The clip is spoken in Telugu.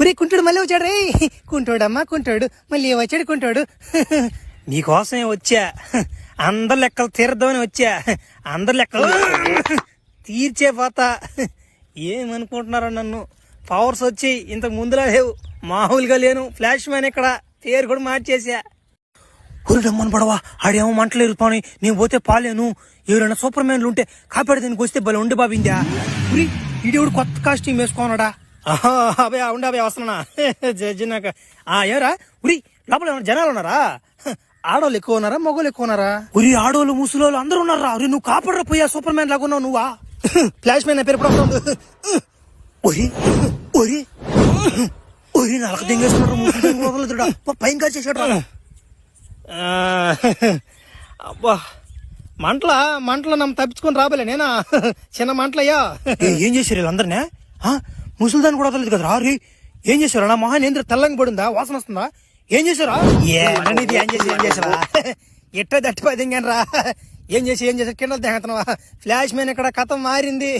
ఒరే కుంటాడు మళ్ళీ వచ్చాడు రే. కుంటాడమ్మా కుంటాడు మళ్ళీ వచ్చాడు కుంటాడు. నీకోసమే వచ్చా, అందరి లెక్కలు తీర్దామని వచ్చా. అందరి లెక్కలు తీర్చే పోతా. ఏమనుకుంటున్నారా నన్ను? పవర్స్ వచ్చి ఇంతకు ముందులా లేవు, మామూలుగా లేను. ఫ్లాష్ మ్యాన్ ఇక్కడ పేరు కూడా మార్చేసా. కురుడమ్మని పడవా, ఆడేమో మంటలు ఎరుపాని, నేను పోతే పాలేను. ఎవరైనా సూపర్ మ్యాన్లు ఉంటే కాపాడి దీనికి వస్తే భలే ఉండి బాబిందా. ఉరి ఈడేవుడు కొత్త కాస్ట్యూమ్ వేసుకోనాడా? అభయ ఉండే అభయ వస్తున్నా జడ్జినాక. ఎవరా ఉరి లోపల ఏమన్నా జనాలు ఉన్నారా? ఆడోళ్ళు ఎక్కువ ఉన్నారా మగోళ్ళు ఎక్కువ ఉన్నారా? ఉరి ఆడోళ్ళు ముసలోళ్ళు అందరూ ఉన్నారా? ఉరి నువ్వు కాపాడరా పోయా, సూపర్ మ్యాన్ లాగా ఉన్నావు నువ్వా? ఫ్లాష్ మ్యాన్ పేరు వస్తుంది. ఒరి ఒరి ఒరి నలక దింగేస్తున్నాడు, పైన కాల్ చేసాడు. అబ్బా మంటల నమ్మ తప్పించుకొని రాబోలే నేనా? చిన్న మంటలయ్యా. ఏం చేశారు వీళ్ళందరినీ? ముసలిదాన్ని కూడా వదలలేదు కదా రీ. ఏం చేశారు? నా మొహాన్ని ఏంద్ర తెల్లంగా పడిందా? వాసన వస్తుందా? ఏం చేశారా? ఏం చేసారా? ఎట్ట దట్టిపోయి దింగాను రా. ఏం చేసి కింద దిగుతున్నావా? ఫ్లాష్ మ్యాన్ ఇక్కడ కథ మారింది.